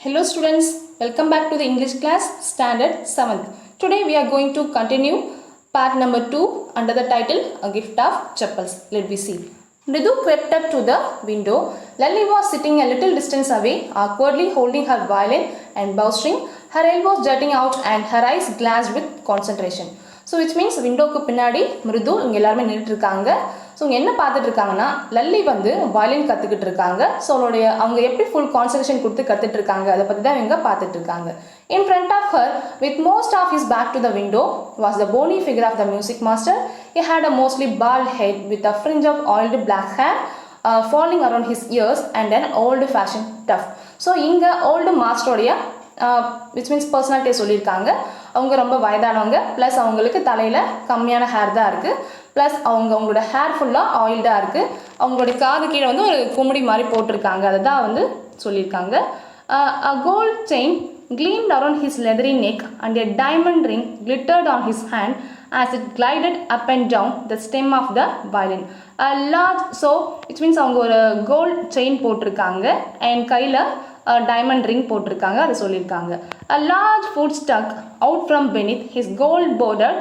Hello students, welcome back to the English class standard 7th. Today we are going to continue part number 2 under the title A Gift of Chapels. Let me see. Mridu crept up to the window. Lally was sitting a little distance away, awkwardly holding her violin and bowstring, her elbows jutting out and her eyes glanced with concentration. So which means விண்டோக்கு பின்னாடி மிருது இங்கே எல்லாருமே நின்றுட்டுருக்காங்க. So இங்கே என்ன பார்த்துட்டு இருக்காங்கன்னா, லல்லி வந்து violin கற்றுக்கிட்டு இருக்காங்க. ஸோ அவங்க எப்படி ஃபுல் கான்சன்ட்ரேஷன் கொடுத்து கற்றுட்டு இருக்காங்க அதை பற்றி தான் இவங்க பார்த்துட்டு இருக்காங்க. In front of her with most of his back to the window was the bony figure of the music master. He had a mostly bald head with a fringe of oiled black hair falling around his ears and an old-fashioned tuft. So இங்கே old மாஸ்டருடைய which means பர்சனாலிட்டியை சொல்லியிருக்காங்க. அவங்க ரொம்ப வயதானவங்க, plus அவங்களுக்கு தலையில் கம்மியான hair தான் இருக்குது, ப்ளஸ் அவங்களோட ஹேர் ஃபுல்லாக ஆயில்டாக இருக்குது. அவங்களுடைய காது கீழே வந்து ஒரு குமுடி மாதிரி போட்டிருக்காங்க, அதை தான் வந்து சொல்லியிருக்காங்க. A gold chain gleamed around his leathery neck and a diamond ring glittered on his hand as it glided up and down the stem of the violin. A large, so which means அவங்க ஒரு gold chain போட்டிருக்காங்க and கையில் diamond ring போட்டிருக்காங்க, அதை சொல்லியிருக்காங்க. A large foot stuck out from beneath his gold bordered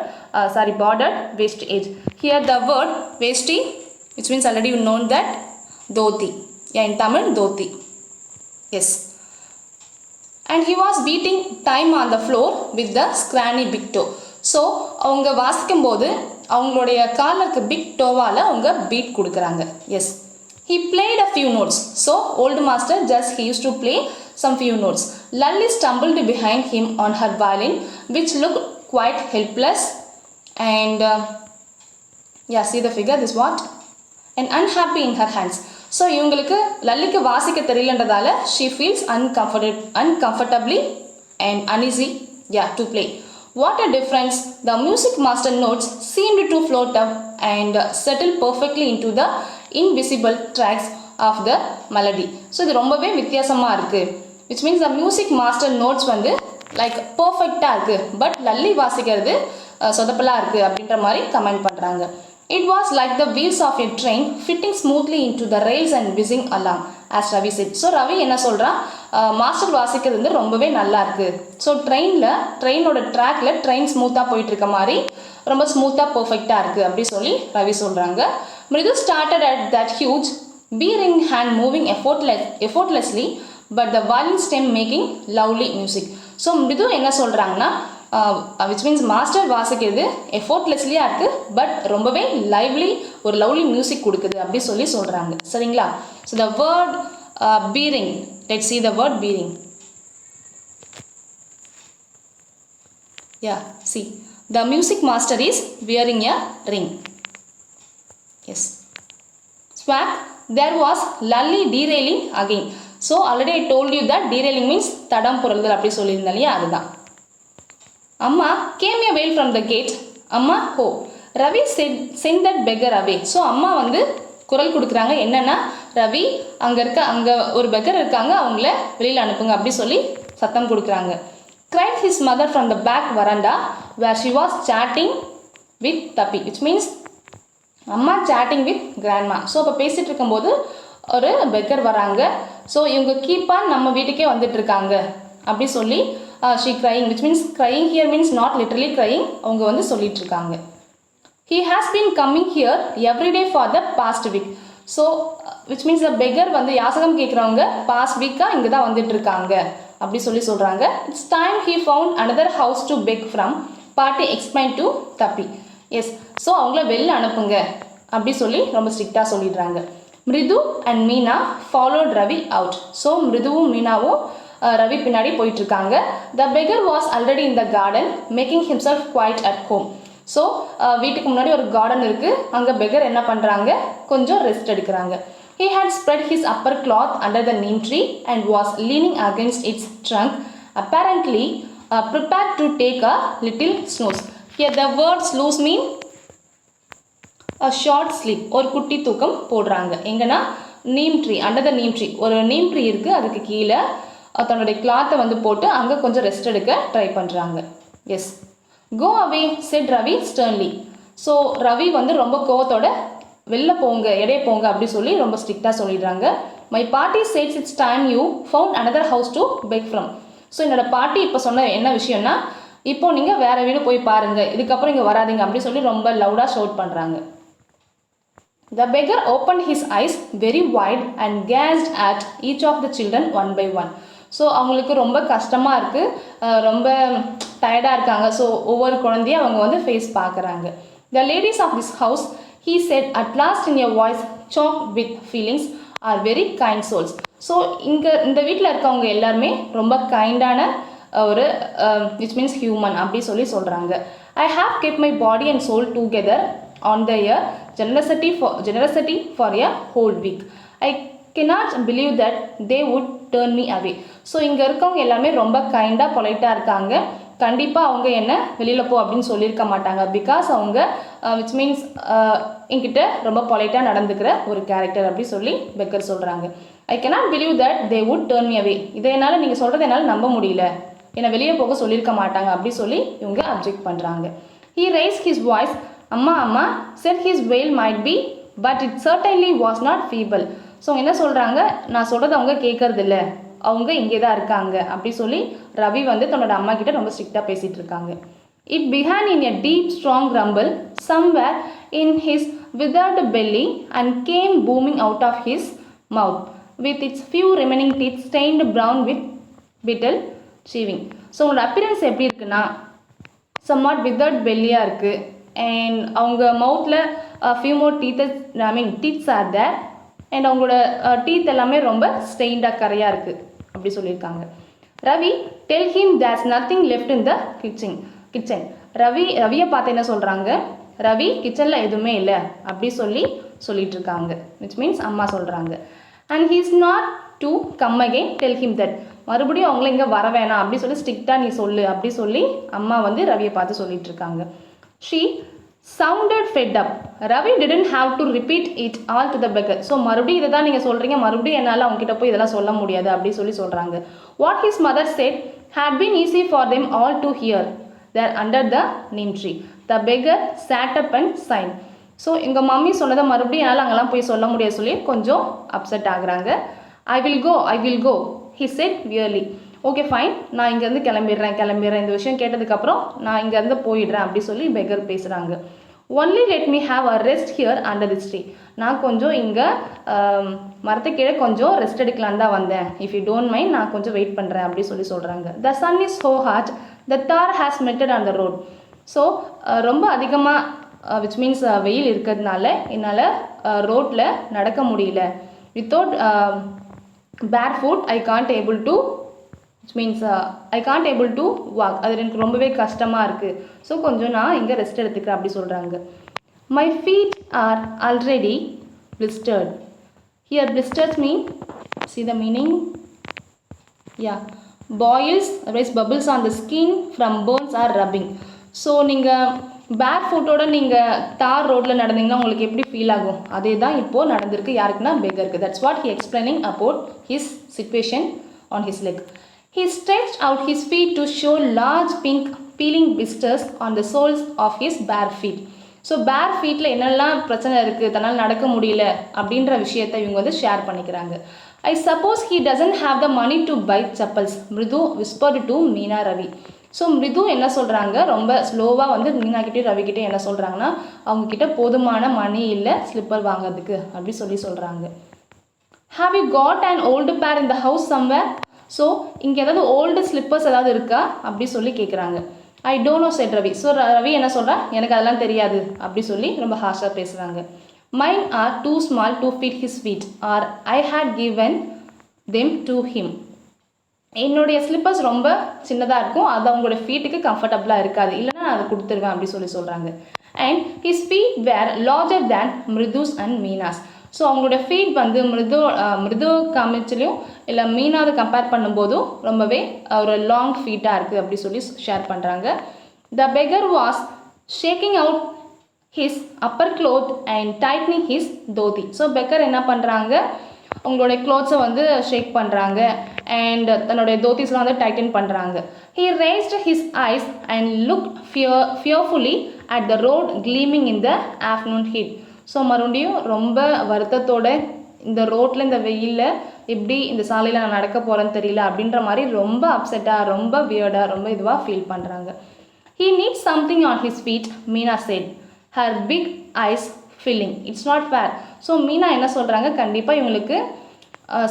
waist edge. Here the word vesti, which means already you know that dhoti. Yeah, in Tamil dhoti. Yes. And he was beating time on the floor with the scrawny big toe. So அவங்க வாசிக்கும்போது அவங்களுடைய காலுக்கு big டோவால் அவங்க beat கொடுக்குறாங்க. Yes, he played a few notes. So old master he used to play some few notes. Lally stumbled behind him on her violin, which looked quite helpless. And see the figure, this what? And unhappy in her hands. So இவங்களுக்கு லல்லிக்கு வாசிக்க தெரியலன்றதால she feels uncomfortably and uneasy to play. What a difference! The music master notes seemed to float up and settle perfectly into the invisible tracks of the melody. So இது ரொம்பவே வித்தியாசமாக இருக்குது. Which means the music master notes வந்து like பர்ஃபெக்டாக இருக்குது, but Lalli வாசிக்கிறது சொதப்பலாக இருக்குது அப்படின்ற மாதிரி கமெண்ட் பண்ணுறாங்க. It was like the wheels of a train fitting smoothly into the rails and whizzing along, as Ravi said. So Ravi என்ன சொல்கிறான், மாஸ்டர் வாசிக்கிறது வந்து ரொம்பவே நல்லா இருக்குது. ஸோ ட்ரெயினோட ட்ராக்ல ட்ரெயின் ஸ்மூத்தாக போயிட்டு இருக்க மாதிரி ரொம்ப ஸ்மூத்தாக பர்ஃபெக்டாக இருக்குது அப்படி சொல்லி ரவி சொல்கிறாங்க. மிருது started at that huge bee-ring hand moving effortlessly, but the violin stem making lovely music. So Mridu என்ன சொல்கிறாங்கன்னா, விச் மீன்ஸ் மாஸ்டர் வாசிக்கிறது எஃபோர்ட்லெஸ்லியாக இருக்குது, பட் ரொம்பவே ஒரு லவ்லி மியூசிக் கொடுக்குது அப்படி சொல்லி சொல்கிறாங்க. சரிங்களா? So the word bearing, let's see the word bearing. See, the music master is wearing a ring. Yes. Swag, there was Lally derailing again. So already I told you that derailing means தடம் புரள்தல் அப்படி சொல்லியிருந்தேன் இல்லையா, அதுதான். அம்மா came a wail from the gate. அம்மா ஹோ, Ravi send that beggar away. So அம்மா வந்து குரல் கொடுக்குறாங்க, என்னன்னா ரவி அங்கே ஒரு பெக்கர் இருக்காங்க, அவங்கள வெளியில் அனுப்புங்க அப்படி சொல்லி சத்தம் கொடுக்குறாங்க. Cried his mother from the back veranda where she was chatting with Tapi, which means அம்மா chatting with grandma. ஸோ அப்போ பேசிகிட்டு இருக்கும்போது ஒரு பெக்கர் வராங்க. ஸோ இவங்க கீப்பாக நம்ம வீட்டுக்கே வந்துட்டு இருக்காங்க அப்படி சொல்லி she crying, which means crying here means not literally crying, அவங்க வந்து சொல்லிட்டு இருக்காங்க. He has been coming here every day for the past week. So which means the beggar வந்து யாசகம் கேட்குறவங்க past week-ஆக இங்கே தான் வந்துட்டு இருக்காங்க அப்படி சொல்லி சொல்கிறாங்க. It's time he found another house to beg from, party explained to Tapi. Yes, so அவங்கள வெளில அனுப்புங்க அப்படி சொல்லி ரொம்ப ஸ்ட்ரிக்டாக சொல்லிடுறாங்க. Mridu and Meena followed Ravi out. So மிருதுவும் மீனாவும் ரவி பின்னாடி போயிட்டுருக்காங்க. The beggar was already in the garden making himself quite at home. So வீட்டுக்கு முன்னாடி ஒரு கார்டன் இருக்குது, அங்கே பெகர் என்ன பண்ணுறாங்க, கொஞ்சம் ரெஸ்ட் எடுக்கிறாங்க. He had spread his upper cloth under the neem tree and was leaning against its trunk, apparently prepared to take a little snooze. Here the word snooze mean a short sleep, ஒரு குட்டி தூக்கம் போடுறாங்க. எங்கன்னா neem tree, under the neem tree, ஒரு neem tree இருக்குது, அதுக்கு கீழே தன்னுடைய கிளாத்தை வந்து போட்டு அங்கே கொஞ்சம் ரெஸ்ட் எடுக்க ட்ரை பண்ணுறாங்க. Yes, go away said Ravi sternly. So Ravi வந்து ரொம்ப கோவத்தோட வெளில போங்க, எடைய போங்க அப்படி சொல்லி ரொம்ப ஸ்ட்ரிக்டாக சொல்லிடுறாங்க. மை பாட்டி shades it's time you found another house to beg from. So என்னோட பாட்டி இப்போ சொன்ன என்ன விஷயம்னா, இப்போ நீங்கள் வேறு வீடு போய் பாருங்கள், இதுக்கப்புறம் இங்கே வராதிங்க அப்படி சொல்லி ரொம்ப லவுடாக ஷவுட் பண்ணுறாங்க. The beggar opened his eyes very wide and gazed at each of the children one by one. So அவங்களுக்கு ரொம்ப கஷ்டமாக இருக்குது, ரொம்ப டயர்டாக இருக்காங்க. ஸோ ஒவ்வொரு குழந்தையும் அவங்க வந்து ஃபேஸ் பார்க்குறாங்க. The ladies of this house, he said at last in a voice choked with feelings, are very kind souls. So இந்த வீட்டில் இருக்கவங்க எல்லாருமே ரொம்ப கைண்டான ஒரு விச் மீன்ஸ் ஹியூமன் அப்படி சொல்கிறாங்க. I have kept my body and soul together on their generosity for a whole week. I cannot believe that they would turn me away. So இங்கே இருக்கவங்க எல்லாமே ரொம்ப கைண்டாக பொலைட்டாக இருக்காங்க. கண்டிப்பாக அவங்க என்ன வெளியில் போ அப்படின்னு சொல்லியிருக்க மாட்டாங்க. பிகாஸ் அவங்க விச் மீன்ஸ் என்கிட்ட ரொம்ப பொலைட்டாக நடந்துக்கிற ஒரு கேரக்டர் அப்படி சொல்லி பெக்கர் சொல்கிறாங்க. I cannot believe that they would turn me away. இதை என்னால் நீங்கள் சொல்கிறது என்னால் நம்ப முடியல, என்னை வெளியே போக சொல்லியிருக்க மாட்டாங்க அப்படி சொல்லி இவங்க அப்ஜெக்ட் பண்ணுறாங்க. He raised his voice. அம்மா said his wail might be, but it certainly was not feeble. So என்ன சொல்கிறாங்க, நான் சொல்கிறது அவங்க கேட்கறதில்ல, அவங்க இங்கே தான் இருக்காங்க அப்படி சொல்லி ரவி வந்து தன்னோட அம்மா கிட்ட ரொம்ப ஸ்ட்ரிக்டாக பேசிகிட்டு இருக்காங்க. It began in a deep strong rumble somewhere in his withered belly and came booming out of his mouth with its few remaining teeth stained brown with bitter chewing. So உங்களோட அப்பியரன்ஸ் எப்படி இருக்குன்னா, somewhat withered belly-யாக இருக்குது and அவங்க மவுத்தில் few more teeth are there and அவங்களோட teeth எல்லாமே ரொம்ப ஸ்டெயின்டாக கரையாக இருக்குது அப்படி சொல்லியிருக்காங்க. Ravi tell him there's nothing left in the kitchen. ரவியை பார்த்து என்ன சொல்கிறாங்க, ரவி கிச்சனில் எதுவுமே இல்லை அப்படி சொல்லிட்டு இருக்காங்க. விச் மீன்ஸ் அம்மா சொல்கிறாங்க. and he is not to come again, tell him that. மறுபடியும் அவங்கள இங்கே வர வேணாம் அப்படி சொல்லி ஸ்ட்ரிக்டாக நீ சொல்லு அப்படி சொல்லி அம்மா வந்து ரவியை பார்த்து சொல்லிட்டு இருக்காங்க. she sounded fed up. Ravi didn't have to repeat it all to the beggar. So மறுபடியும் இதை தான் நீங்கள் சொல்கிறீங்க, மறுபடியும் என்னால் அவங்ககிட்ட போய் இதெல்லாம் சொல்ல முடியாது அப்படி சொல்கிறாங்க. What his mother said had been easy for them all to hear there under the neem tree. The beggar sat up and sighed. So எங்கள் மம்மி சொன்னதை மறுபடியும் என்னால் அங்கெல்லாம் போய் சொல்ல முடியாது சொல்லி கொஞ்சம் அப்செட் ஆகுறாங்க. I will go, he said wearily. Okay fine, நான் இங்கேருந்து கிளம்பிடுறேன், இந்த விஷயம் கேட்டதுக்கப்புறம் நான் இங்கேருந்து போயிடுறேன் அப்படி சொல்லி பெக்கர் பேசுகிறாங்க. Only let me have a rest here under this tree. நான் கொஞ்சம் இங்கே மரத்து கீழே கொஞ்சம் ரெஸ்ட் எடுக்கலான்னு தான் வந்தேன். இஃப் யூ டோன்ட் மைண்ட் நான் கொஞ்சம் வெயிட் பண்ணுறேன் அப்படி சொல்கிறாங்க. The sun is so hot, the tar has melted on the road. So ரொம்ப அதிகமாக விச் மீன்ஸ் வெயில் இருக்கிறதுனால என்னால் ரோட்டில் நடக்க முடியல. Without barefoot I can't able to, which means I can't able to walk. அது எனக்கு ரொம்பவே கஷ்டமாக இருக்குது. ஸோ கொஞ்சம் நான் இங்கே ரெஸ்ட் எடுத்துக்கிறேன் அப்படி சொல்கிறாங்க. My feet are already blistered. Here blisters mean, see the meaning? Yeah, boils, raise bubbles on the skin from burns or rubbing. So நீங்கள் பேக் ஃபுட்டோட நீங்கள் தார் ரோட்டில் நடந்தீங்கன்னா உங்களுக்கு எப்படி ஃபீல் ஆகும், அதே தான் இப்போது நடந்திருக்கு. யாருக்குன்னா பெக்கருக்கு. That's what he explaining about his situation on his leg. He stretched out his feet to show large pink peeling blisters on the soles of his bare feet. So பேர் ஃபீட்டில் என்னெல்லாம் பிரச்சனை இருக்குது, தன்னால் நடக்க முடியல அப்படின்ற விஷயத்தை இவங்க வந்து ஷேர் பண்ணிக்கிறாங்க. I suppose he doesn't have the money to buy chappals, Mridu whispered to Meena Ravi. So Mridu என்ன சொல்கிறாங்க, ரொம்ப ஸ்லோவாக வந்து மீனாக்கிட்டே ரவிக்கிட்டே என்ன சொல்கிறாங்கன்னா, அவங்கக்கிட்ட போதுமான மணி இல்லை ஸ்லிப்பர் வாங்கிறதுக்கு அப்படி சொல்கிறாங்க. Have you got an old pair in the house somewhere? So இங்கே ஏதாவது ஓல்டு ஸ்லிப்பர்ஸ் ஏதாவது இருக்கா அப்படி சொல்லி கேட்குறாங்க. I don't know said Ravi. So Ravi என்ன சொல்கிறா, எனக்கு அதெல்லாம் தெரியாது அப்படி சொல்லி ரொம்ப ஹார்ஷாக பேசுகிறாங்க. Mine are too small to fit his feet or I had given them to him. என்னுடைய ஸ்லிப்பர்ஸ் ரொம்ப சின்னதாக இருக்கும், அது அவங்களோட ஃபீட்டுக்கு கம்ஃபர்டபுளாக இருக்காது, இல்லைனா நான் அதை கொடுத்துருவேன் அப்படி சொல்கிறாங்க. And his feet were larger than Mridu's and Meena's. So அவங்களோட ஃபீட் வந்து மிருது காமிச்சிலையும் இல்லை மீனாவை கம்பேர் பண்ணும்போதும் ரொம்பவே ஒரு லாங் ஃபீட்டாக இருக்குது அப்படி சொல்லி ஷேர் பண்ணுறாங்க. The beggar was shaking out his upper cloth and tightening his dhoti. So beggar என்ன பண்ணுறாங்க, உங்களுடைய க்ளோத்ஸை வந்து ஷேக் பண்ணுறாங்க அண்ட் தன்னுடைய தோத்திஸ்லாம் வந்து டைட்டன் பண்ணுறாங்க. He raised his eyes and looked fearfully at the road gleaming in the afternoon heat. So மறுபடியும் ரொம்ப வருத்தத்தோட இந்த ரோட்டில் இந்த வெயிலில் எப்படி இந்த சாலையில் நான் நடக்க போகிறேன்னு தெரியல அப்படின்ற மாதிரி ரொம்ப அப்செட்டாக ரொம்ப வியர்டாக ரொம்ப இதுவாக ஃபீல் பண்ணுறாங்க. He needs something on his feet, Meena said, her big eyes filling. It's not fair. So Meena என்ன சொல்கிறாங்க, கண்டிப்பாக இவங்களுக்கு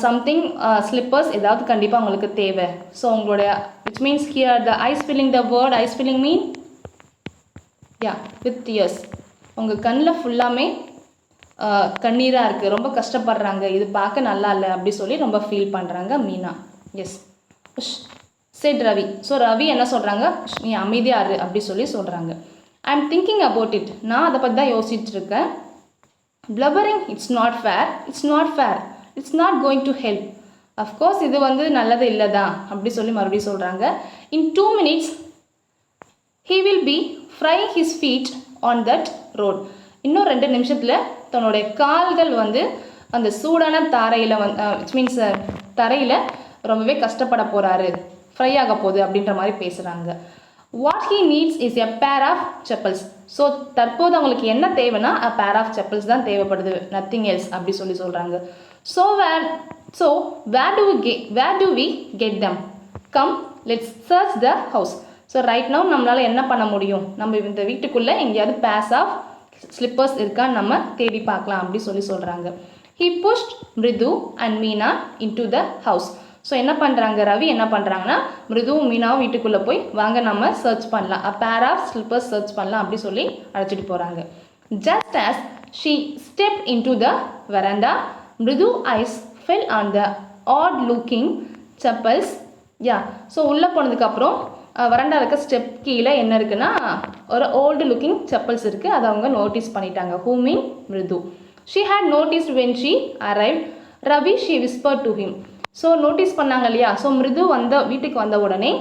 சம்திங் ஸ்லிப்பர்ஸ் ஏதாவது கண்டிப்பாக அவங்களுக்கு தேவை. ஸோ உங்களுடைய which means here the eyes filling, the word eyes filling mean with tears. உங்கள் கண்ணில் ஃபுல்லாமே கண்ணீராக இருக்குது, ரொம்ப கஷ்டப்படுறாங்க, இது பார்க்க நல்லா இல்லை அப்படி சொல்லி ரொம்ப ஃபீல் பண்ணுறாங்க Meena. Yes said Ravi. So Ravi என்ன சொல்கிறாங்க, நீ அமைதியாக இரு அப்படி சொல்லி சொல்கிறாங்க. I am thinking about it, நான் அதை பற்றி தான் யோசிச்சுட்டு இருக்கேன். Blabbering, it's not fair, it's not fair, it's not going to help. Of course இது வந்து நல்லது இல்லை தான் அப்படி சொல்லி மறுபடியும் சொல்கிறாங்க. இன் 2 minutes he will be frying his feet on that road. இன்னும் 2 நிமிஷத்தில் தன்னுடைய கால்கள் வந்து அந்த சூடான தாரையில் விச் மீன்ஸ் தரையில் ரொம்பவே கஷ்டப்பட போகிறாரு, ஃப்ரை ஆக போகுது அப்படின்ற மாதிரி பேசுகிறாங்க. What he needs is a pair of chappals. So தற்போது அவங்களுக்கு என்ன தேவைன்னா அ பேர் ஆஃப் செப்பல்ஸ் தான் தேவைப்படுது, நத்திங் எல்ஸ் அப்படி சொல்லி சொல்கிறாங்க. So where do we get them, come let's search the house. So right now நம்மளால் என்ன பண்ண முடியும், நம்ம இந்த வீட்டுக்குள்ளே எங்கேயாவது பேர்ஸ் ஆஃப் ஸ்லிப்பர்ஸ் இருக்கான்னு நம்ம தேடி பார்க்கலாம் அப்படி சொல்லி சொல்கிறாங்க. He pushed Mridu and Meena into the house. So என்ன பண்ணுறாங்க, ரவி என்ன பண்ணுறாங்கன்னா மிருதுவும் மீனாவும் வீட்டுக்குள்ளே போய் வாங்க நம்ம சர்ச் பண்ணலாம், அ பேர் ஆஃப் ஸ்லிப்பர்ஸ் சர்ச் பண்ணலாம் அப்படி சொல்லி அழைச்சிட்டு போகிறாங்க. Just as she step into the veranda, Mridu eyes fell on the odd looking chappals. So உள்ளே போனதுக்கப்புறம் வராண்டா இருக்க ஸ்டெப் கீழே என்ன இருக்குன்னா ஒரு ஓல்டு லுக்கிங் செப்பல்ஸ் இருக்குது, அதை அவங்க நோட்டீஸ் பண்ணிட்டாங்க. Who mean Mridu. She had noticed when she arrive Ravi she whisper to him. So notice பண்ணாங்க இல்லையா, ஸோ மிருது வீட்டுக்கு வந்த உடனே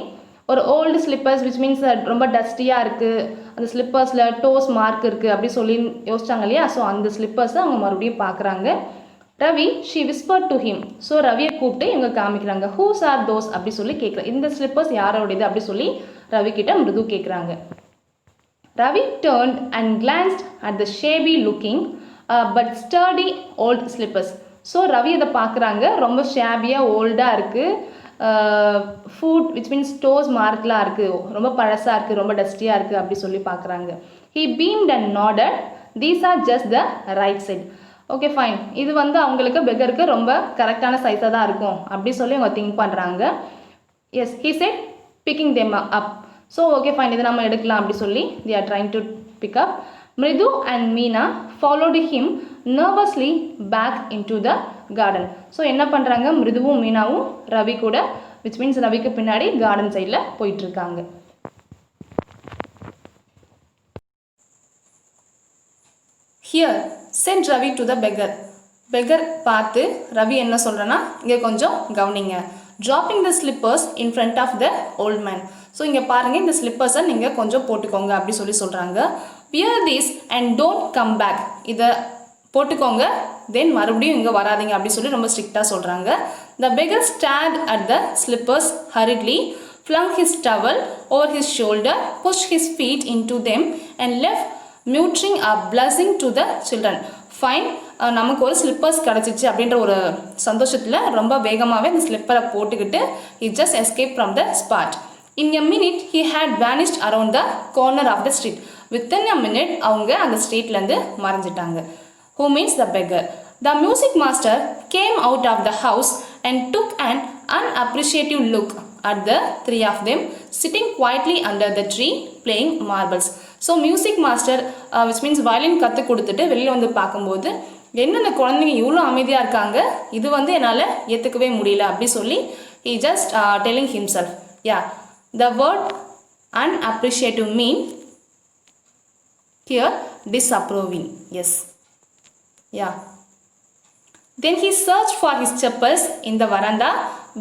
ஒரு ஓல்டு ஸ்லிப்பர்ஸ் விச் மீன்ஸ் ரொம்ப டஸ்டியாக இருக்குது, அந்த ஸ்லிப்பர்ஸில் டோஸ் மார்க் இருக்குது அப்படி சொல்லி யோசிச்சாங்க இல்லையா. ஸோ அந்த ஸ்லிப்பர்ஸை அவங்க மறுபடியும் பார்க்குறாங்க. Ravi she whisper to him. So ரவியை கூப்பிட்டு இவங்க காமிக்கிறாங்க. ஹூஸ் ஆர் தோஸ் அப்படி சொல்லி கேட்குறாங்க, இந்த ஸ்லிப்பர்ஸ் யாரோடையது அப்படி சொல்லி ரவி கிட்ட மிருது கேட்குறாங்க. Ravi turned and glanced at the shabby looking but sturdy old slippers. So Ravi அதை பார்க்குறாங்க, ரொம்ப ஷேபியாக ஓல்டாக இருக்குது, ஃபுட் விச் மீன்ஸ் டோஸ் மார்க்லாம் இருக்குது, ரொம்ப பழசாக இருக்குது, ரொம்ப டஸ்டியாக இருக்குது அப்படி சொல்லி பார்க்குறாங்க. He beamed and nodded, these are just the right size. Okay fine, இது வந்து அவங்களுக்கு பெகருக்கு ரொம்ப கரெக்டான சைஸாக தான் இருக்கும் அப்படி சொல்லி அவங்க திங்க் பண்ணுறாங்க. S he set picking them up. So okay fine, இதை நம்ம எடுக்கலாம் அப்படி சொல்லி they are trying to pick up. Mridu and Meena followed him nervously back into the garden. So என்ன பண்ணுறாங்க, மிருதுவும் மீனாவும் ரவி கூட விச் மீன்ஸ் ரவிக்கு பின்னாடி கார்டன் சைடில் போயிட்டுருக்காங்க. Here sent Ravi to the beggar. Beggar பார்த்து ரவி என்ன சொல்கிறேன்னா இங்கே கொஞ்சம் கவனிங்க. Dropping the slippers in front of the old man. So இங்கே பாருங்கள், இந்த ஸ்லிப்பர்ஸை நீங்கள் கொஞ்சம் போட்டுக்கோங்க அப்படி சொல்லி சொல்கிறாங்க. Wear these and don't come back. இதை போட்டுக்கோங்க, தென் மறுபடியும் இங்கே வராதிங்க அப்படி சொல்லி ரொம்ப ஸ்ட்ரிக்டாக சொல்கிறாங்க. The beggar stand at the slippers hurriedly, flung his towel over his shoulder, pushed his feet into them and left muttering a blessing to the children. Fine, நமக்கு ஒரு ஸ்லிப்பர்ஸ் கிடச்சிச்சு அப்படின்ற ஒரு சந்தோஷத்தில் ரொம்ப வேகமாகவே அந்த ஸ்லிப்பரை போட்டுக்கிட்டு he just escaped from the spot. In a minute he had vanished around the corner of the street. Within a minute அவங்க அந்த ஸ்ட்ரீட்லேருந்து மறைஞ்சிட்டாங்க. Who means the beggar. The music master came out of the house and took an unappreciative look at the three of them sitting quietly under the tree playing marbles. So music master which means violin கற்றுக் கொடுத்துட்டு வெளியில் வந்து பார்க்கும்போது என்ன இந்த குழந்தைங்க இவ்வளோ அமைதியாக இருக்காங்க, இது வந்து என்னால் ஏற்றுக்கவே முடியல அப்படி சொல்லி he just telling himself. The word unappreciative mean here disapproving. Yes. Then he searched for his chappals in the veranda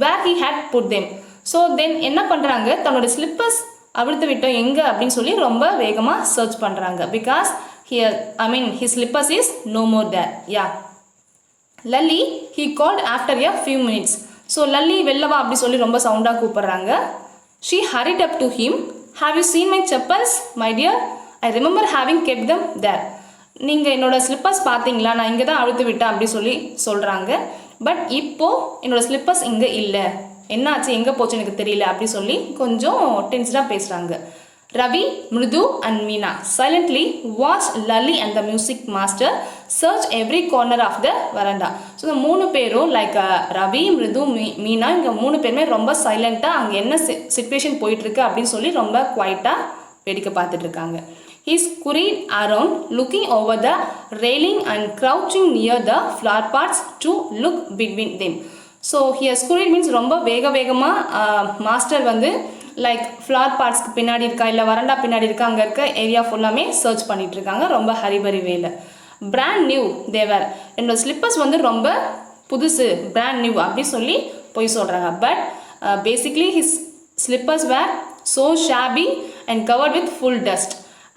where he had put them. So then என்ன பண்ணுறாங்க, தன்னோட ஸ்லிப்பர்ஸ் அவிழ்த்து விட்டோம் எங்கே அப்படின்னு சொல்லி ரொம்ப வேகமாக சர்ச் பண்ணுறாங்க. Because here his slippers is no more there. Lalli he called after a few minutes. So Lalli வெளிலவா அப்படி சொல்லி ரொம்ப சவுண்டாக கூப்பிட்றாங்க. she hurried up to him. Have you seen my chappals, my dear? I remember having kept them there. நீங்கள் என்னோடய slippers பார்த்தீங்களா, நான் இங்கே தான் அழுத்து விட்டேன் அப்படி சொல்லி சொல்கிறாங்க. பட் இப்போது என்னோடய ஸ்லிப்பர்ஸ் இங்கே இல்லை, என்னாச்சு எங்கே போச்சு எனக்கு தெரியல அப்படி சொல்லி கொஞ்சம் டென்ஸ்டாக பேசுகிறாங்க. Ravi, Mridu and Meena silently watched Lally and the music master search every corner of the veranda. So இந்த மூணு பேரும் லைக் ரவி, மிருது, மீனா இங்கே மூணு பேருமே ரொம்ப சைலண்ட்டாக அங்கே என்ன சிச்சுவேஷன் போயிட்டுருக்கு அப்படின்னு சொல்லி ரொம்ப குவைட்டாக வேடிக்கை பார்த்துட்டு இருக்காங்க. He scurried around looking over the railing and crouching near the flower pots to look between them. So here scurried means ரொம்ப வேகமாக மாஸ்டர் வந்து லைக் ஃப்ளார் பார்ட்ஸ்க்கு பின்னாடி இருக்கா இல்லை வரண்டா பின்னாடி இருக்கா அங்கே இருக்க ஏரியா ஃபுல்லாமே சர்ச் பண்ணிட்டு இருக்காங்க ரொம்ப ஹரிபரி வேல. பிராண்ட் நியூ தேவர், என்னோட ஸ்லிப்பர்ஸ் வந்து ரொம்ப புதுசு, பிராண்ட் நியூ அப்படி சொல்லி போய் சொல்கிறாங்க. But basically his slippers were so shabby and covered with full dust.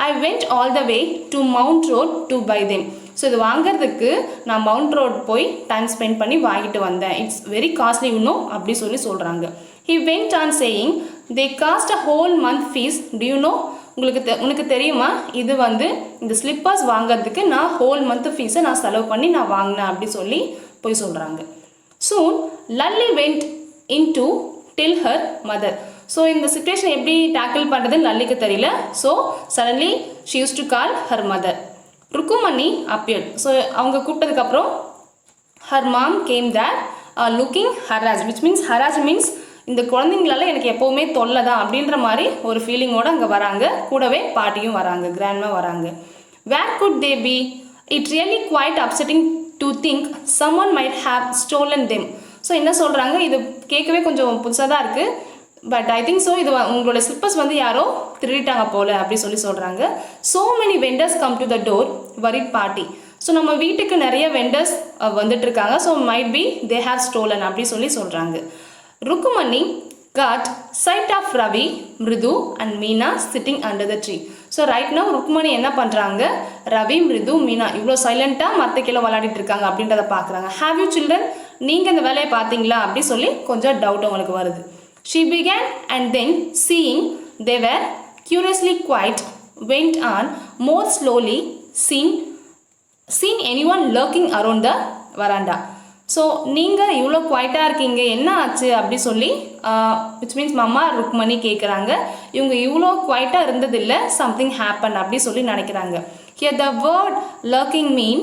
I went all the way to Mount Road to buy them. So இது வாங்கிறதுக்கு நான் மவுண்ட் ரோட் போய் டைம் ஸ்பெண்ட் பண்ணி வாங்கிட்டு வந்தேன். இட்ஸ் வெரி காஸ்ட்லி இன்னும் அப்படி சொல்லி சொல்கிறாங்க. He went on saying, they cost a whole month fees. Do you know? உனக்கு தெரியுமா, இது வந்து இந்த ஸ்லிப்பர்ஸ் வாங்கிறதுக்கு நான் ஹோல் மந்த் ஃபீஸை நான் செலவு பண்ணி நான் வாங்கினேன் அப்படி சொல்லி போய் சொல்கிறாங்க. Soon Lally went in to tell her mother. So இந்த சிச்சுவேஷன் எப்படி டேக்கிள் பண்ணுறதுன்னு லல்லிக்கு தெரியல. So suddenly she used to call her mother. Rukumani appeared. So அவங்க கூப்பிட்டதுக்கப்புறம் her mom came there looking harassed, which means harassed means இந்த குழந்தைங்களால எனக்கு எப்போவுமே தொல்லை தான் அப்படின்ற மாதிரி ஒரு ஃபீலிங்கோடு அங்கே வராங்க. கூடவே பாட்டியும் வராங்க, கிராண்ட்மா வராங்க. Where could they be? It really quite upsetting to think someone might have stolen them. So என்ன சொல்கிறாங்க, இது கேட்கவே கொஞ்சம் புதுசாக தான் இருக்குது. பட் ஐ திங்க் ஸோ இது உங்களோட ஸ்லிப்பர்ஸ் வந்து யாரோ திருடிட்டாங்க போல் அப்படி சொல்லி சொல்கிறாங்க. So many vendors come to the door worried party. So நம்ம வீட்டுக்கு நிறைய வெண்டர்ஸ் வந்துட்டுருக்காங்க. So might be they have stolon அப்படி சொல்லி சொல்கிறாங்க. Rukumani got sight of Ravi, Mridu and Meena sitting under the tree. So right now Rukumani என்ன பண்ணுறாங்க, ரவி, மிருது, மீனா இவ்வளோ சைலண்ட்டாக மற்ற கீழே விளையாடிட்டு இருக்காங்க அப்படின்றத பார்க்குறாங்க. ஹாவ் யூ சில்ட்ரன், நீங்கள் இந்த வேலையை பார்த்தீங்களா அப்படி சொல்லி கொஞ்சம் டவுட் அவங்களுக்கு வருது. She began and then seeing they were curiously quiet went on more slowly. Seen anyone lurking around the veranda. So நீங்கள் இவ்வளோ குவைட்டாக இருக்கீங்க, என்ன ஆச்சு அப்படி சொல்லி விச் மீன்ஸ் மம்மா ருக்மணி கேட்குறாங்க. இவங்க இவ்வளோ குவைட்டாக இருந்ததில்லை, சம்திங் ஹேப்பன் அப்படி சொல்லி நினைக்கிறாங்க. Here the word lurking mean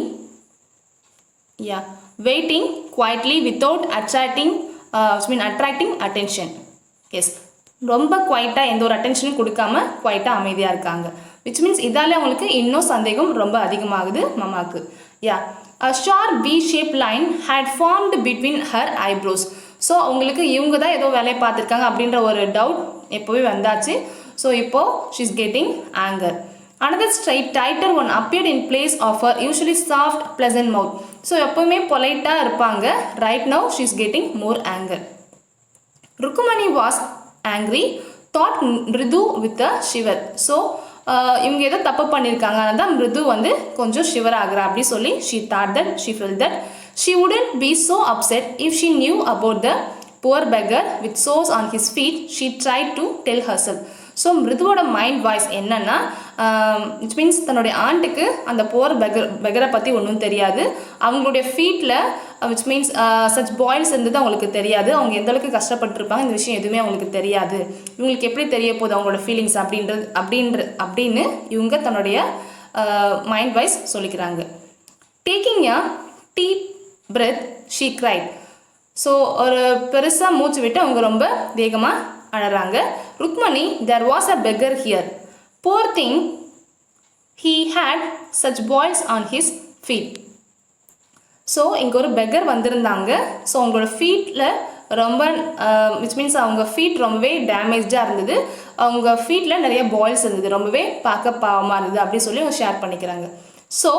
waiting quietly without attracting attention. Yes, ரொம்ப குவைட்டாக எந்த ஒரு அட்டென்ஷனும் கொடுக்காம குவைட்டாக அமைதியாக இருக்காங்க. விச் மீன்ஸ் இதால் அவங்களுக்கு இன்னும் சந்தேகம் ரொம்ப அதிகமாகுது மம்மாவுக்கு. A sharp V-shaped line had formed between her eyebrows. So அவங்களுக்கு இவங்க தான் ஏதோ வேலையை பார்த்துருக்காங்க அப்படின்ற ஒரு டவுட் எப்போவே வந்தாச்சு. ஸோ இப்போது she is getting anger. Another straight tighter one appeared in place of her usually soft pleasant mouth. So எப்போவுமே பொலைட்டாக இருப்பாங்க. Right now she is getting more anger. Rukumani was angry, thought Mridu with a shiver. So இவங்க ஏதோ தப்பு பண்ணியிருக்காங்க, அதனால் தான் மிருது வந்து கொஞ்சம் ஷிவர் ஆகிறா அப்படி சொல்லி she thought that, she felt that she wouldn't be so upset if she knew about the poor beggar with sores on his feet. She tried to tell herself. So மிருதுவோட மைண்ட் வாய்ஸ் என்னன்னா, it means தன்னுடைய ஆண்ட்டுக்கு அந்த poor பெகரை பற்றி ஒன்றும் தெரியாது, அவங்களுடைய ஃபீட்டில் விச் மீன்ஸ் சச் பாயில்ஸ் இருந்தது அவங்களுக்கு தெரியாது, அவங்க எந்த அளவுக்கு கஷ்டப்பட்டுருப்பாங்க இந்த விஷயம் எதுவுமே அவங்களுக்கு தெரியாது, இவங்களுக்கு எப்படி தெரிய போகுது அவங்களோட ஃபீலிங்ஸ் அப்படின்னு இவங்க தன்னுடைய மைண்ட் வாய்ஸ் சொல்லிக்கிறாங்க. Taking a deep breath she cried. So ஒரு பெருசாக மூச்சு விட்டு அவங்க ரொம்ப வேகமாக அழறாங்க. Rukmani, there was a beggar here. Poor thing, he had such boils on his feet. So இங்கே ஒரு பெக்கர் வந்திருந்தாங்க. ஸோ அவங்களோட ஃபீட்டில் ரொம்ப விச் மீன்ஸ் அவங்க ஃபீட் ரொம்பவே டேமேஜாக இருந்தது, அவங்க ஃபீட்டில் நிறைய பாயில்ஸ் இருந்தது, ரொம்பவே பார்க்க பாவமாக இருந்தது அப்படி சொல்லி அவங்க ஷேர் பண்ணிக்கிறாங்க. So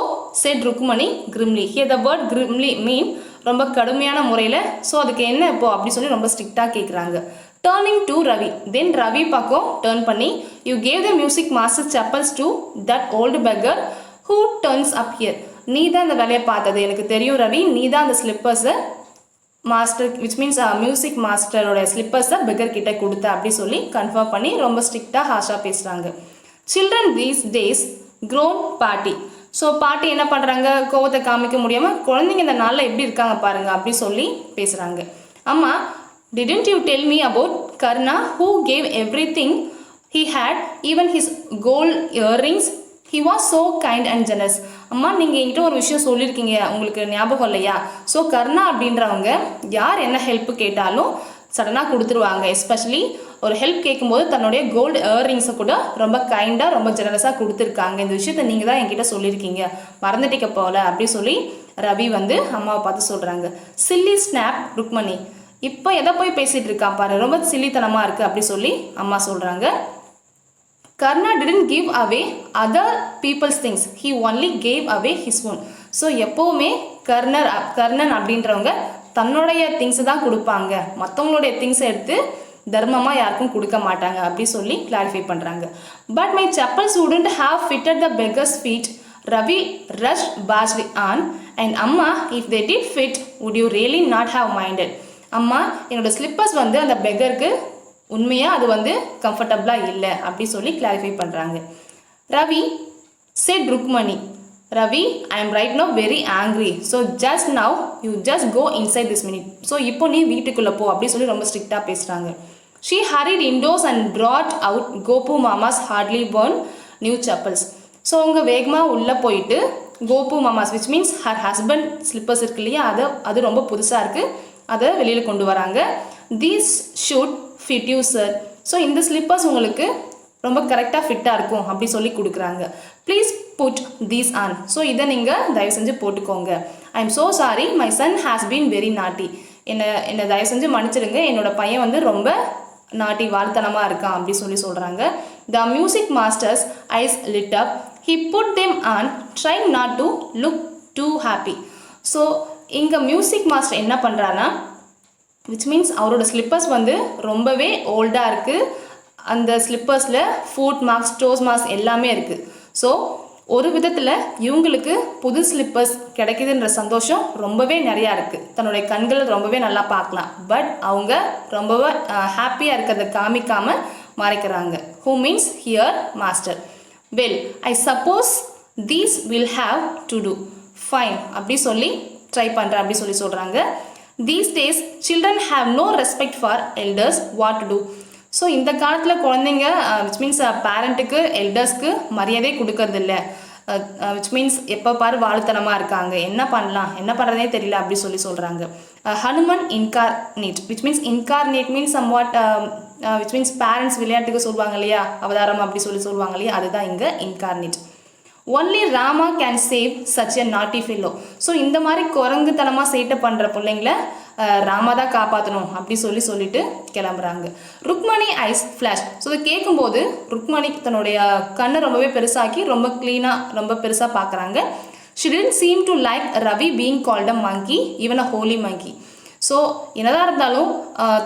said Rukmani grimly. Here the word grimly mean ரொம்ப கடுமையான முறையில். ஸோ அதுக்கு என்ன இப்போ அப்படி சொல்லி ரொம்ப ஸ்ட்ரிக்டாக கேட்குறாங்க. Turning to Ravi, then Ravi பக்கம் டர்ன் பண்ணி, you gave the music master chappals to that old beggar who turns up here. நீ தான் இந்த வேலையை பார்த்தது, எனக்கு தெரியும் ரவி, நீ தான் அந்த ஸ்லிப்பர்ஸை மாஸ்டர் விச் மீன்ஸ் மியூசிக் மாஸ்டரோட ஸ்லிப்பர்ஸை பெக்கர் கிட்ட கொடுத்த அப்படி சொல்லி கன்ஃபார்ம் பண்ணி ரொம்ப ஸ்ட்ரிக்டாக ஹாஷாக பேசுகிறாங்க. Children these days grown party. So பாட்டி என்ன பண்ணுறாங்க, கோவத்தை காமிக்க முடியாமல் குழந்தைங்க இந்த நாளில் எப்படி இருக்காங்க பாருங்கள் அப்படி சொல்லி பேசுகிறாங்க. அம்மா, didn't you tell me about Karna who gave everything he had, even his gold earrings? He was so kind and generous. அம்மா, நீங்கள் என்கிட்ட ஒரு விஷயம் சொல்லியிருக்கீங்க, உங்களுக்கு ஞாபகம் இல்லையா? ஸோ கர்ணா அப்படின்றவங்க யார் என்ன ஹெல்ப் கேட்டாலும் சடனாக கொடுத்துருவாங்க. எஸ்பெஷலி ஒரு ஹெல்ப் கேட்கும்போது தன்னுடைய கோல்டு இயர்ரிங்ஸை கூட ரொம்ப கைண்டாக ரொம்ப ஜெனரஸாக கொடுத்துருக்காங்க. இந்த விஷயத்தை நீங்கள் தான் என்கிட்ட சொல்லியிருக்கீங்க, மறந்துட்டிக்க போல அப்படி சொல்லி ரவி வந்து அம்மாவை பார்த்து சொல்கிறாங்க. சில்லி ஸ்னாப் ருக்மணி, இப்போ எதை போய் பேசிகிட்டு இருக்கான் பாரு, ரொம்ப சில்லித்தனமாக இருக்குது அப்படி சொல்லி அம்மா சொல்கிறாங்க. கர்ணா didn't give away other people's things, he only gave away his own. So எப்போவுமே கர்ணன் அப்படின்றவங்க தன்னுடைய திங்ஸை தான் கொடுப்பாங்க, மற்றவங்களுடைய திங்ஸை எடுத்து தர்மமாக யாருக்கும் கொடுக்க மாட்டாங்க அப்படி சொல்லி கிளாரிஃபை பண்ணுறாங்க. But my chappals wouldn't have fitted the beggar's feet, Ravi rushed barged on, and அம்மா, if they did fit, would you really not have minded? அம்மா, என்னோடய ஸ்லிப்பர்ஸ் வந்து அந்த பெக்கருக்கு உண்மையாக அது வந்து கம்ஃபர்டபுளாக இல்லை அப்படி சொல்லி கிளாரிஃபை பண்ணுறாங்க. Ravi said Rukmani, Ravi, I am right now very angry, so just now you just go inside this minute. So இப்போ நீ வீட்டுக்குள்ளே போ அப்படி சொல்லி ரொம்ப ஸ்ட்ரிக்டாக பேசுகிறாங்க. She hurried indoors and brought out Gopu மாமாஸ் hardly born new chappals. So அவங்க வேகமாக உள்ளே போயிட்டு கோபு மாமாஸ் which means her husband slippers இருக்கு இல்லையா, அது ரொம்ப புதுசாக இருக்குது, அதை வெளியில் கொண்டு வராங்க. These should fit you sir. So இந்த ஸ்லிப்பர்ஸ் உங்களுக்கு ரொம்ப கரெக்டாக ஃபிட்டாக இருக்கும் அப்படி சொல்லி கொடுக்குறாங்க. Please put these on. So இதை நீங்கள் தயவு செஞ்சு போட்டுக்கோங்க. I am so sorry, my son has been very naughty. என்னை தயவு செஞ்சு மன்னிச்சிடுங்க, என்னோட பையன் வந்து ரொம்ப நாட்டி வால்தனமாக இருக்கான் அப்படி சொல்லி சொல்கிறாங்க. The music master's eyes lit up, he put them on, trying not to look too happy. So இங்கே மியூசிக் மாஸ்டர் என்ன பண்ணுறான்னா, விச் மீன்ஸ் அவரோட ஸ்லிப்பர்ஸ் வந்து ரொம்பவே ஓல்டாக இருக்குது, அந்த ஸ்லிப்பர்ஸில் ஃபுட் மார்க்ஸ் டோஸ் மார்க்ஸ் எல்லாமே இருக்குது. ஸோ ஒரு விதத்தில் இவங்களுக்கு புது ஸ்லிப்பர்ஸ் கிடைக்குதுன்ற சந்தோஷம் ரொம்பவே நிறையா இருக்குது, தன்னுடைய கண்கள் ரொம்பவே நல்லா பார்க்கலாம். பட் அவங்க ரொம்பவே ஹாப்பியாக இருக்கிறத காமிக்காமல் மறைக்கிறாங்க. Who means here master. Well, I suppose these will have to do fine அப்படி சொல்லி ட்ரை பண்ணுறேன் அப்படி சொல்லி சொல்கிறாங்க. These days children have no respect for elders, what to do. So இந்த காலத்தில் குழந்தைங்க விச் மீன்ஸ் பேரண்ட்டுக்கு எல்டர்ஸ்க்கு மரியாதை கொடுக்கறதில்ல, விச் மீன்ஸ் எப்போ பாரு வாழுத்தனமாக இருக்காங்க, என்ன பண்ணலாம் என்ன பண்ணுறதே தெரியல அப்படி சொல்லி சொல்கிறாங்க. Hanuman incarnate which means incarnate means somewhat which means parents விளையாட்டுக்கு சொல்லுவாங்க இல்லையா, அவதாரம் அப்படி சொல்லி சொல்லுவாங்க இல்லையா, அதுதான் இங்கே incarnate. Only Rama can save such a நாட்டி ஃபெல்லோ. ஸோ இந்த மாதிரி குரங்குத்தனமாக சேட்டை பண்ணுற பிள்ளைங்கள ராமா தான் காப்பாற்றணும் அப்படி சொல்லிட்டு கிளம்புறாங்க. Rukmani ice flash. ஸோ இதை கேட்கும்போது ருக்மணி தன்னுடைய கண்ணை ரொம்பவே பெருசாக்கி ரொம்ப க்ளீனாக ரொம்ப பெருசாக பார்க்குறாங்க. She didn't seem to like Ravi being called a monkey, even a holy monkey. So என்னதான் இருந்தாலும்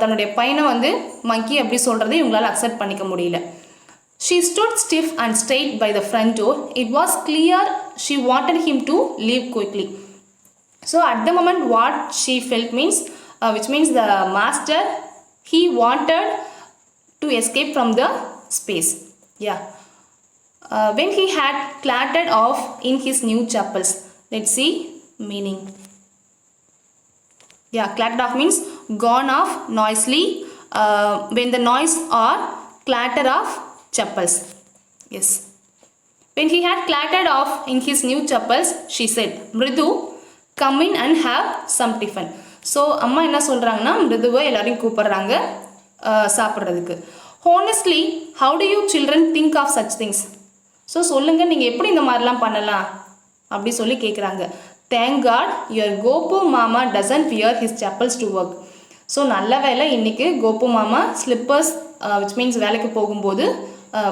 தன்னுடைய பையனை வந்து மங்கி அப்படி சொல்கிறத இவங்களால் அக்செப்ட் பண்ணிக்க முடியல. She stood stiff and straight by the front door. It was clear she wanted him to leave quickly. So at the moment what she felt means, which means the master, he wanted to escape from the space. Yeah. When he had clattered off in his new chapels. Let's see meaning. Yeah, clattered off means gone off noisily. When the noise or clatter of chappals. Yes. When he had clattered off in his new chappals, she said, Mridu, come in and have some tiffin. So அம்மா என்ன சொல்கிறாங்கன்னா, மிருதுவை எல்லாரையும் கூப்பிட்றாங்க சாப்பிட்றதுக்கு. Honestly, how do you children think of such things. So சொல்லுங்கள், நீங்கள் எப்படி இந்த மாதிரிலாம் பண்ணலாம் அப்படி சொல்லி கேட்குறாங்க. தேங்க் காட் யுவர் கோபு மாமா doesn't wear his chappals to work. So நல்ல வேலை இன்றைக்கி கோபு மாமா ஸ்லிப்பர்ஸ் விச் மீன்ஸ் வேலைக்கு போகும்போது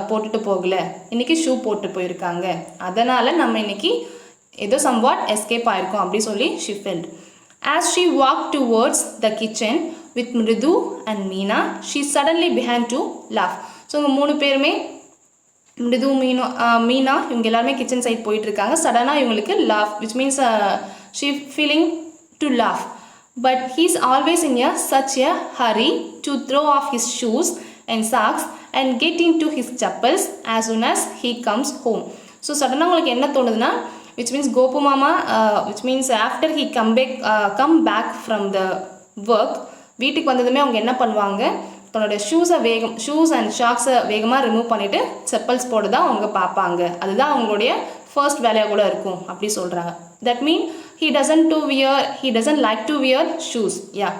போட்டுட்டு போகல, இன்றைக்கி ஷூ போட்டு போயிருக்காங்க, அதனால் நம்ம இன்றைக்கி ஏதோ சம்வாட் எஸ்கேப் ஆகிருக்கோம் அப்படி சொல்லி she felt. As she walked towards the kitchen with Mridu and Meena, she suddenly began to laugh. So இவங்க 3 பேருமே மிருது மீனா இவங்க எல்லாருமே கிச்சன் சைட் போயிட்டுருக்காங்க. சடனாக இவங்களுக்கு laugh which means she feeling to laugh. But he is always in such a hurry to throw off his shoes and socks and get into his chappals as soon as he comes home. So சடனாக உங்களுக்கு என்ன தோணுதுன்னா, which means Gopu Mama, which means after he come back from the work, வீட்டுக்கு வந்ததுமே அவங்க என்ன பண்ணுவாங்க, தன்னோட ஷூஸ் அண்ட் ஷாக்ஸை வேகமாக ரிமூவ் பண்ணிவிட்டு செப்பல்ஸ் போட தான் அவங்க பார்ப்பாங்க. அதுதான் அவங்களுடைய ஃபர்ஸ்ட் வேலையாக கூட இருக்கும் அப்படி சொல்கிறாங்க. That mean he doesn't like to wear shoes. Yeah.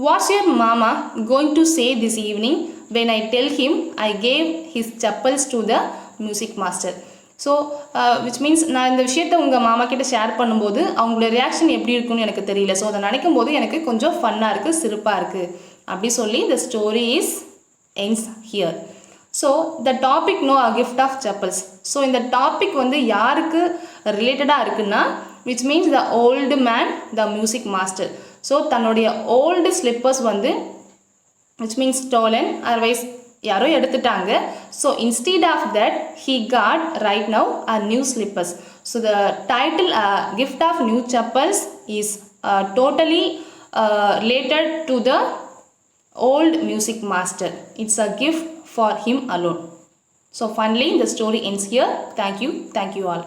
What's your mama going to say this evening when I tell him I gave his chappals to the music master? So which means நான் இந்த விஷயத்தை உங்கள் மாமா கிட்ட share பண்ணும்போது அவங்களோட reaction எப்படி இருக்குன்னு எனக்கு தெரியல. ஸோ அதை நினைக்கும் போது எனக்கு கொஞ்சம் ஃபன்னாக இருக்குது, சிரிப்பாக இருக்குது அப்படி சொல்லி the story is ends here. So the topic no a gift of chappals. So இந்த டாபிக் வந்து யாருக்கு ரிலேட்டடாக இருக்குன்னா, which means the old man, the music master. So தன்னுடைய ஓல்டு ஸ்லிப்பர்ஸ் வந்து which means stolen, otherwise யாரோ எடுத்துட்டாங்க. So instead of that he got right now a new slippers. So the title gift of new chappals is totally related to the old music master. It's a gift for him alone. So finally the story ends here. Thank you all.